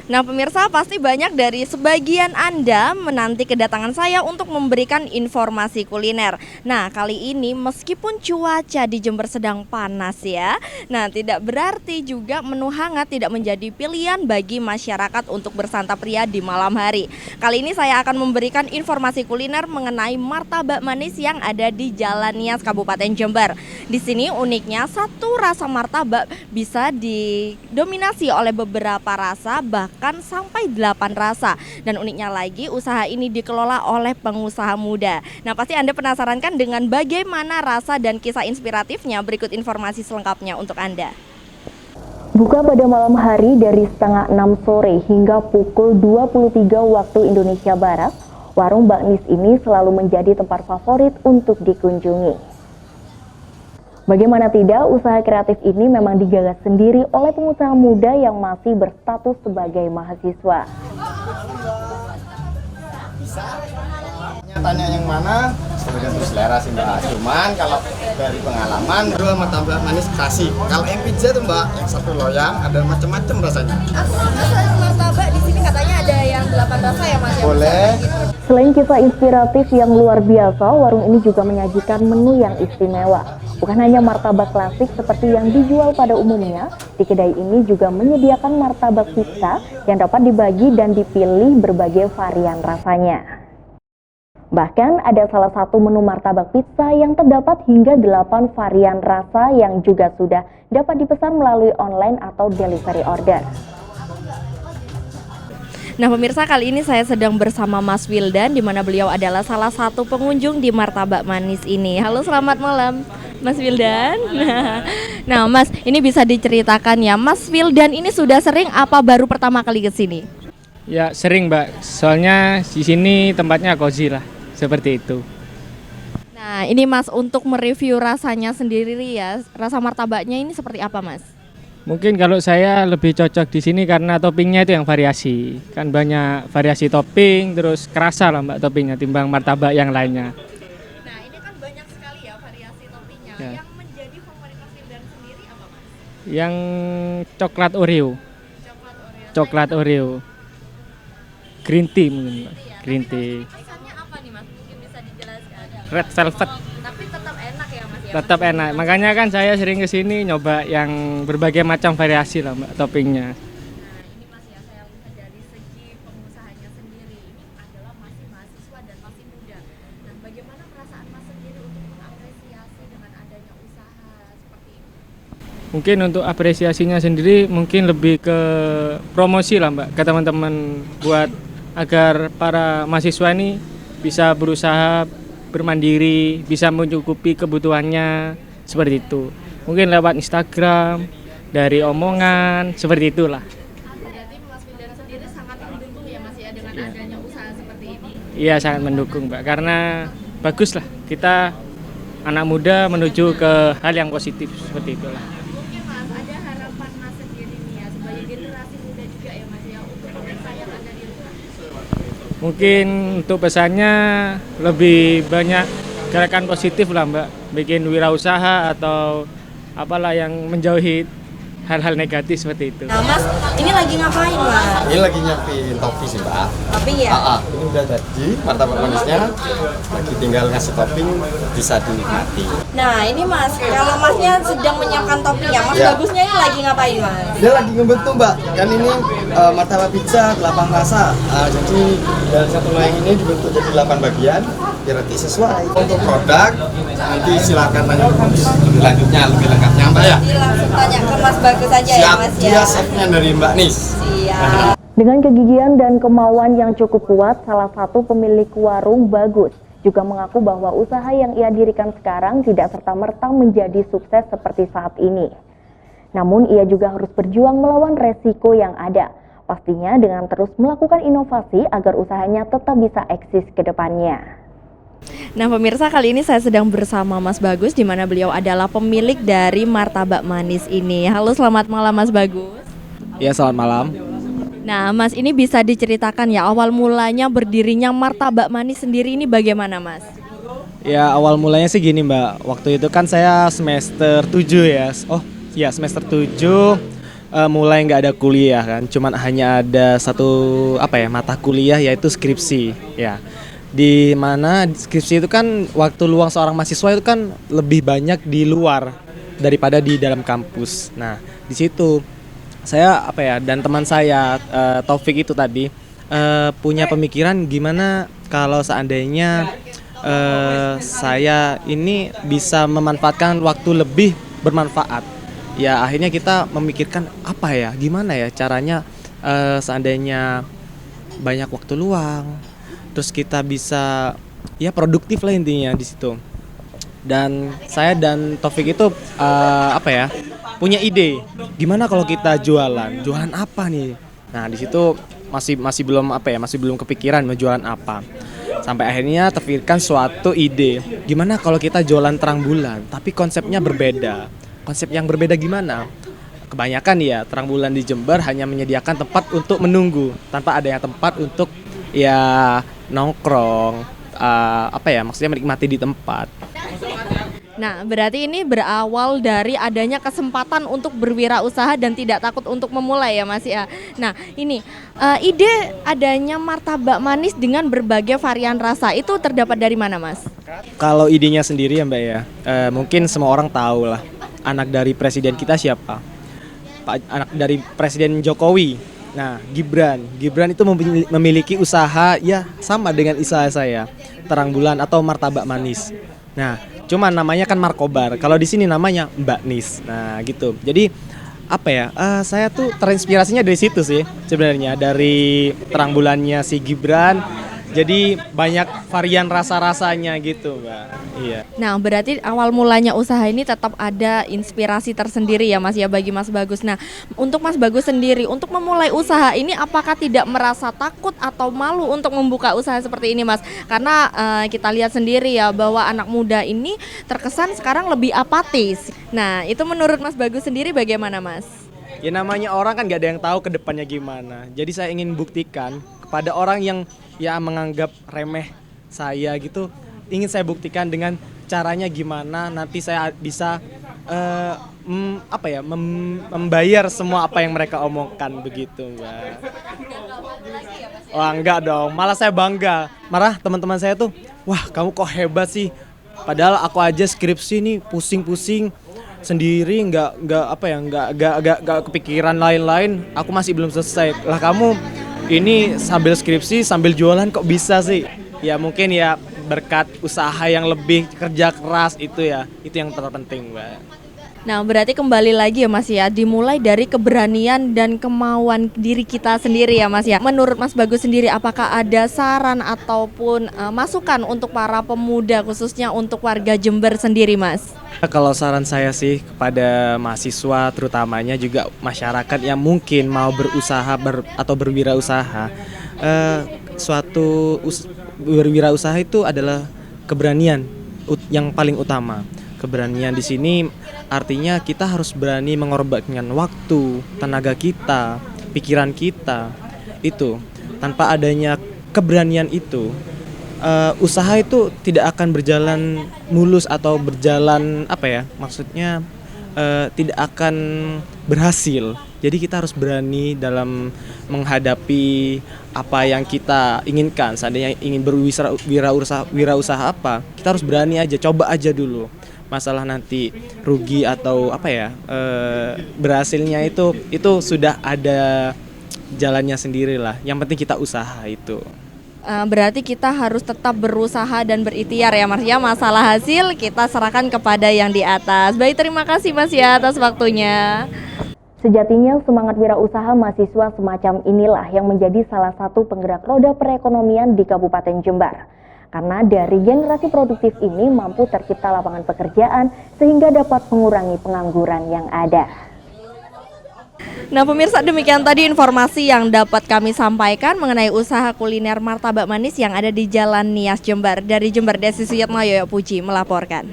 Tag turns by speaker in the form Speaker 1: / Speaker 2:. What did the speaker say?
Speaker 1: Nah, pemirsa, pasti banyak dari sebagian Anda menanti kedatangan saya untuk memberikan informasi kuliner. Nah, kali ini meskipun cuaca di Jember sedang panas ya, nah tidak berarti juga menu hangat tidak menjadi pilihan bagi masyarakat untuk bersantap ria di malam hari. Kali ini saya akan memberikan informasi kuliner mengenai martabak manis yang ada di Jalan Nias, Kabupaten Jember. Di sini uniknya satu rasa martabak bisa didominasi oleh beberapa rasa, bahkan sampai 8 rasa. Dan uniknya lagi, usaha ini dikelola oleh pengusaha muda. Nah, pasti Anda penasaran kan dengan bagaimana rasa dan kisah inspiratifnya? Berikut informasi selengkapnya untuk Anda.
Speaker 2: Buka pada malam hari dari setengah 6 sore hingga pukul 23 waktu Indonesia Barat, warung baknis ini selalu menjadi tempat favorit untuk dikunjungi. Bagaimana tidak, usaha kreatif ini memang digagas sendiri oleh pengusaha muda yang masih berstatus sebagai mahasiswa.
Speaker 3: Tanya yang mana? Tergantung selera sih mbak. Cuman kalau dari pengalaman, dua martabak manis kasih. Kalau yang pizza tuh mbak, yang satu loyang, ada macam-macam rasanya.
Speaker 1: Aku rasa martabak di sini katanya ada yang 8 rasa ya mas?
Speaker 3: Boleh.
Speaker 2: Selain kisah inspiratif yang luar biasa, warung ini juga menyajikan menu yang istimewa. Bukan hanya martabak klasik seperti yang dijual pada umumnya, di kedai ini juga menyediakan martabak pizza yang dapat dibagi dan dipilih berbagai varian rasanya. Bahkan ada salah satu menu martabak pizza yang terdapat hingga 8 varian rasa yang juga sudah dapat dipesan melalui online atau delivery order.
Speaker 1: Nah, pemirsa, kali ini saya sedang bersama Mas Wildan, di mana beliau adalah salah satu pengunjung di martabak manis ini. Halo, selamat malam Mas Wildan. Nah Mas, ini bisa diceritakan ya, Mas Wildan ini sudah sering apa baru pertama kali ke sini?
Speaker 4: Ya sering mbak, soalnya di sini tempatnya cozy lah, seperti itu.
Speaker 1: Nah ini Mas, untuk mereview rasanya sendiri ya, rasa martabaknya ini seperti apa Mas?
Speaker 4: Mungkin kalau saya lebih cocok di sini karena toppingnya itu yang variasi. Kan banyak variasi topping, terus kerasa lah mbak toppingnya timbang martabak yang lainnya.
Speaker 1: Nah ini kan banyak sekali ya variasi toppingnya.
Speaker 4: Ya.
Speaker 1: Yang menjadi favorit Mas Wildan sendiri apa Mas?
Speaker 4: Yang coklat Oreo. Coklat Oreo. Green tea mungkin mbak. Green tea.
Speaker 1: Rasanya apa nih Mas? Mungkin bisa dijelaskan.
Speaker 4: Red velvet.
Speaker 1: Tapi tetap enak ya Mas ya?
Speaker 4: Tetap enak. Makanya kan saya sering ke sini nyoba yang berbagai macam variasi lah mbak toppingnya.
Speaker 1: Nah ini Mas ya, saya lihat dari segi pengusahanya sendiri, ini adalah masih mahasiswa dan masih muda. Nah bagaimana perasaan Mas sendiri untuk mengapresiasi dengan adanya usaha seperti ini?
Speaker 4: Mungkin untuk apresiasinya sendiri mungkin lebih ke promosi lah mbak, ke teman-teman buat agar para mahasiswa ini bisa berusaha bermandiri, bisa mencukupi kebutuhannya seperti itu. Mungkin lewat Instagram, dari omongan, seperti itulah.
Speaker 1: Berarti Mas Wildan sendiri sangat mendukung ya Mas ya dengan adanya usaha seperti ini?
Speaker 4: Iya sangat mendukung mbak, karena bagus lah kita anak muda menuju ke hal yang positif seperti itulah.
Speaker 1: Mungkin Mas, ada harapan Mas sendiri nih ya, sebagai generasi muda juga ya Mas ya, untuk pemirsa yang ada di rumah?
Speaker 4: Mungkin untuk pesannya lebih banyak gerakan positif lah mbak, bikin wirausaha atau apalah yang menjauhi hal-hal negatif seperti itu.
Speaker 1: Nah Mas, ini lagi ngapain Mas?
Speaker 3: Ini lagi nyiapin topping sih mbak.
Speaker 1: Topping ya?
Speaker 3: Ini udah jadi martabak manisnya, lagi tinggal ngasih topping bisa dinikmati.
Speaker 1: Nah ini Mas, kalau Masnya sedang menyiapkan topping ya, Mas
Speaker 3: Ya.
Speaker 1: Bagusnya ini lagi ngapain Mas?
Speaker 3: Dia lagi ngebentuk mbak, kan ini martabak pizza 8 rasa. Jadi dari satu loyang ini dibentuk jadi 8 bagian, biar nanti sesuai. Untuk produk, nanti silakan tanya lebih lanjutnya, lebih lengkapnya mbak ya.
Speaker 1: Jadi langsung tanya ke Mas Bagus aja ya
Speaker 3: Siap,
Speaker 1: Mas
Speaker 3: dia
Speaker 1: ya?
Speaker 3: chefnya dari Mbak Nis.
Speaker 1: Siap.
Speaker 2: Dengan kegigihan dan kemauan yang cukup kuat, salah satu pemilik warung Bagus juga mengaku bahwa usaha yang ia dirikan sekarang tidak serta-merta menjadi sukses seperti saat ini. Namun ia juga harus berjuang melawan resiko yang ada. Pastinya dengan terus melakukan inovasi agar usahanya tetap bisa eksis ke depannya.
Speaker 1: Nah pemirsa, kali ini saya sedang bersama Mas Bagus, di mana beliau adalah pemilik dari martabak manis ini. Halo, selamat malam Mas Bagus.
Speaker 5: Ya, selamat malam.
Speaker 1: Nah Mas, ini bisa diceritakan ya awal mulanya berdirinya martabak manis sendiri ini bagaimana Mas?
Speaker 5: Ya, awal mulanya sih gini Mbak. Waktu itu kan saya semester 7 ya. Oh, ya semester 7. mulai nggak ada kuliah kan, cuman hanya ada satu mata kuliah yaitu skripsi ya. Di mana skripsi itu kan waktu luang seorang mahasiswa itu kan lebih banyak di luar daripada di dalam kampus. Nah, di situ saya dan teman saya Taufik itu tadi punya pemikiran gimana kalau seandainya saya ini bisa memanfaatkan waktu lebih bermanfaat. Ya akhirnya kita memikirkan gimana ya caranya seandainya banyak waktu luang, terus kita bisa ya produktif lah intinya di situ. Dan saya dan Taufik itu punya ide gimana kalau kita jualan apa nih. Nah di situ masih belum kepikiran mau jualan apa. Sampai akhirnya terpikirkan suatu ide gimana kalau kita jualan terang bulan tapi konsepnya berbeda. Konsep yang berbeda gimana? Kebanyakan ya terang bulan di Jember hanya menyediakan tempat untuk menunggu tanpa adanya tempat untuk ya nongkrong, maksudnya menikmati di tempat.
Speaker 1: Nah, berarti ini berawal dari adanya kesempatan untuk berwirausaha dan tidak takut untuk memulai ya Mas ya. Nah, ini ide adanya martabak manis dengan berbagai varian rasa itu terdapat dari mana Mas?
Speaker 5: Kalau idenya sendiri ya Mbak ya, mungkin semua orang tahu lah anak dari presiden kita siapa? Anak dari Presiden Jokowi. Nah, Gibran itu memiliki usaha ya sama dengan usaha saya, terang bulan atau martabak manis. Nah, cuman namanya kan Markobar. Kalau di sini namanya Mbak Nis. Nah, gitu. Jadi saya tuh terinspirasinya dari situ sih sebenarnya, dari terang bulannya si Gibran. Jadi banyak varian rasa-rasanya gitu, Mbak. Iya.
Speaker 1: Nah, berarti awal mulanya usaha ini tetap ada inspirasi tersendiri ya Mas ya bagi Mas Bagus. Nah, untuk Mas Bagus sendiri untuk memulai usaha ini apakah tidak merasa takut atau malu untuk membuka usaha seperti ini Mas? Karena kita lihat sendiri ya bahwa anak muda ini terkesan sekarang lebih apatis. Nah, itu menurut Mas Bagus sendiri bagaimana Mas?
Speaker 5: Ya namanya orang kan gak ada yang tahu ke depannya gimana. Jadi saya ingin buktikan kepada orang yang ya menganggap remeh saya gitu, ingin saya buktikan dengan caranya gimana nanti saya bisa membayar semua apa yang mereka omongkan begitu Mbak. Wah enggak dong, malah saya bangga. Marah teman-teman saya tuh, wah kamu kok hebat sih. Padahal aku aja skripsi nih pusing-pusing sendiri, nggak kepikiran lain-lain. Aku masih belum selesai. Lah kamu ini sambil skripsi sambil jualan kok bisa sih? Ya mungkin ya berkat usaha yang lebih kerja keras itu yang terpenting Mbak.
Speaker 1: Nah, berarti kembali lagi ya Mas ya, dimulai dari keberanian dan kemauan diri kita sendiri ya Mas ya. Menurut Mas Bagus sendiri, apakah ada saran ataupun masukan untuk para pemuda khususnya untuk warga Jember sendiri Mas?
Speaker 5: Kalau saran saya sih kepada mahasiswa terutamanya juga masyarakat yang mungkin mau berusaha atau berwirausaha, berwirausaha itu adalah keberanian yang paling utama. Keberanian di sini artinya kita harus berani mengorbankan waktu, tenaga kita, pikiran kita. Itu tanpa adanya keberanian itu, usaha itu tidak akan berjalan mulus atau berjalan tidak akan berhasil. Jadi kita harus berani dalam menghadapi apa yang kita inginkan. Seandainya ingin berwirausaha apa, kita harus berani aja, coba aja dulu. Masalah nanti rugi atau berhasilnya itu sudah ada jalannya sendiri lah. Yang penting kita usaha itu.
Speaker 1: Berarti kita harus tetap berusaha dan berikhtiar ya Mas ya. Masalah hasil kita serahkan kepada yang di atas. Baik, terima kasih Mas ya atas waktunya.
Speaker 2: Sejatinya semangat wirausaha mahasiswa semacam inilah yang menjadi salah satu penggerak roda perekonomian di Kabupaten Jember. Karena dari generasi produktif ini mampu tercipta lapangan pekerjaan sehingga dapat mengurangi pengangguran yang ada.
Speaker 1: Nah pemirsa, demikian tadi informasi yang dapat kami sampaikan mengenai usaha kuliner martabak manis yang ada di Jalan Nias Jember. Dari Jember, Desi Suyatmayo Puji melaporkan.